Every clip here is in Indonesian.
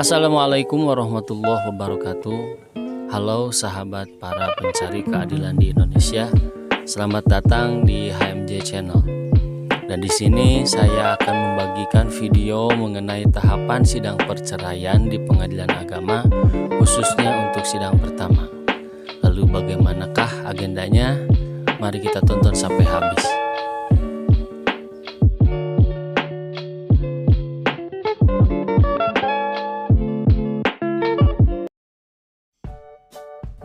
Assalamualaikum warahmatullahi wabarakatuh. Halo sahabat para pencari keadilan di Indonesia. Selamat datang di HMJ Channel. Dan di sini saya akan membagikan video mengenai tahapan sidang perceraian di Pengadilan Agama, khususnya untuk sidang pertama. Lalu bagaimanakah agendanya? Mari kita tonton sampai habis.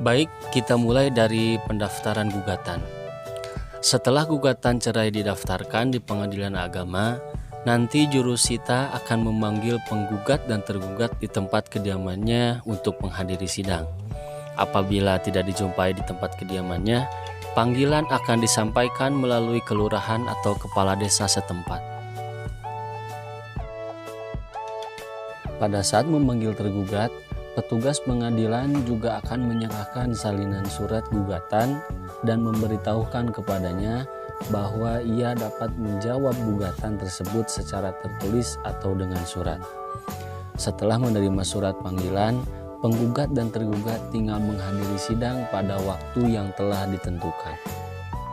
Baik, kita mulai dari pendaftaran gugatan. Setelah gugatan cerai didaftarkan di Pengadilan Agama, nanti jurusita akan memanggil penggugat dan tergugat di tempat kediamannya untuk menghadiri sidang. Apabila tidak dijumpai di tempat kediamannya, panggilan akan disampaikan melalui kelurahan atau kepala desa setempat. Pada saat memanggil tergugat, petugas pengadilan juga akan menyerahkan salinan surat gugatan dan memberitahukan kepadanya bahwa ia dapat menjawab gugatan tersebut secara tertulis atau dengan surat. Setelah menerima surat panggilan, penggugat dan tergugat tinggal menghadiri sidang pada waktu yang telah ditentukan.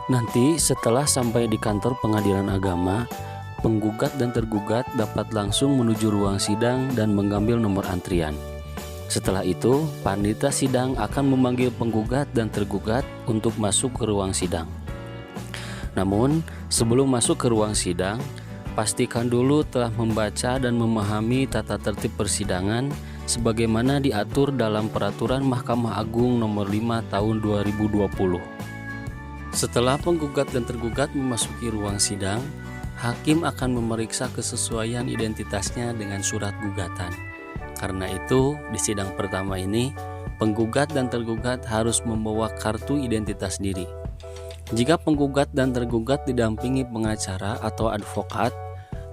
Nanti setelah sampai di kantor Pengadilan Agama, penggugat dan tergugat dapat langsung menuju ruang sidang dan mengambil nomor antrian. Setelah itu, panitia sidang akan memanggil penggugat dan tergugat untuk masuk ke ruang sidang. Namun, sebelum masuk ke ruang sidang, pastikan dulu telah membaca dan memahami tata tertib persidangan sebagaimana diatur dalam Peraturan Mahkamah Agung Nomor 5 Tahun 2020. Setelah penggugat dan tergugat memasuki ruang sidang, hakim akan memeriksa kesesuaian identitasnya dengan surat gugatan. Karena itu, di sidang pertama ini, penggugat dan tergugat harus membawa kartu identitas diri. Jika penggugat dan tergugat didampingi pengacara atau advokat,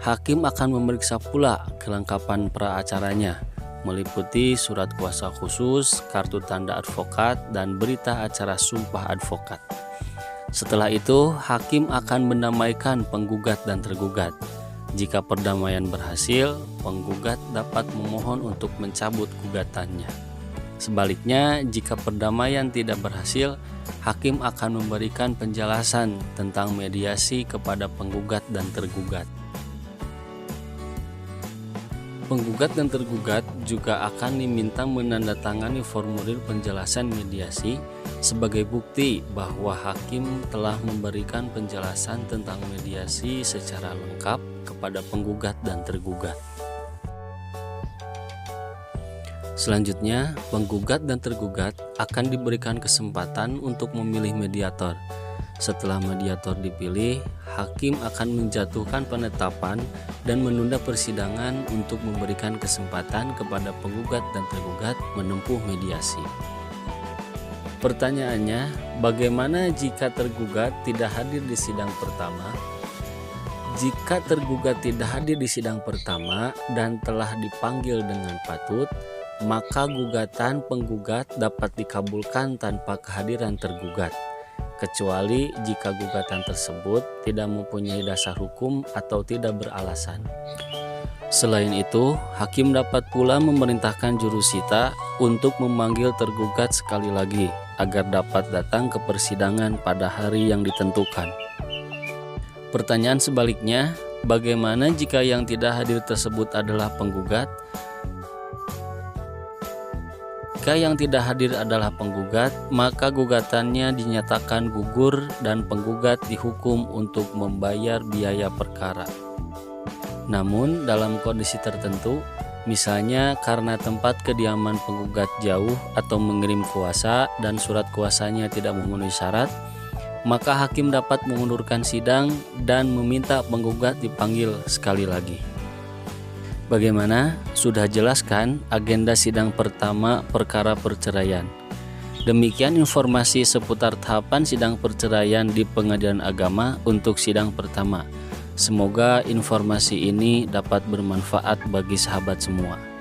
hakim akan memeriksa pula kelengkapan praacaranya, meliputi surat kuasa khusus, kartu tanda advokat, dan berita acara sumpah advokat. Setelah itu, hakim akan mendamaikan penggugat dan tergugat. Jika perdamaian berhasil, penggugat dapat memohon untuk mencabut gugatannya. Sebaliknya, jika perdamaian tidak berhasil, hakim akan memberikan penjelasan tentang mediasi kepada penggugat dan tergugat. Penggugat dan tergugat juga akan diminta menandatangani formulir penjelasan mediasi sebagai bukti bahwa hakim telah memberikan penjelasan tentang mediasi secara lengkap kepada penggugat dan tergugat. Selanjutnya, penggugat dan tergugat akan diberikan kesempatan untuk memilih mediator. Setelah mediator dipilih, hakim akan menjatuhkan penetapan dan menunda persidangan untuk memberikan kesempatan kepada penggugat dan tergugat menempuh mediasi. Pertanyaannya, bagaimana jika tergugat tidak hadir di sidang pertama? Jika tergugat tidak hadir di sidang pertama dan telah dipanggil dengan patut, maka gugatan penggugat dapat dikabulkan tanpa kehadiran tergugat, kecuali jika gugatan tersebut tidak mempunyai dasar hukum atau tidak beralasan. Selain itu, hakim dapat pula memerintahkan jurusita untuk memanggil tergugat sekali lagi agar dapat datang ke persidangan pada hari yang ditentukan. Pertanyaan sebaliknya, bagaimana jika yang tidak hadir tersebut adalah penggugat? Jika yang tidak hadir adalah penggugat, maka gugatannya dinyatakan gugur dan penggugat dihukum untuk membayar biaya perkara. Namun, dalam kondisi tertentu, misalnya karena tempat kediaman penggugat jauh atau mengirim kuasa dan surat kuasanya tidak memenuhi syarat, maka hakim dapat mengundurkan sidang dan meminta penggugat dipanggil sekali lagi. Bagaimana? Sudah jelas kan agenda sidang pertama perkara perceraian? Demikian informasi seputar tahapan sidang perceraian di Pengadilan Agama untuk sidang pertama. Semoga informasi ini dapat bermanfaat bagi sahabat semua.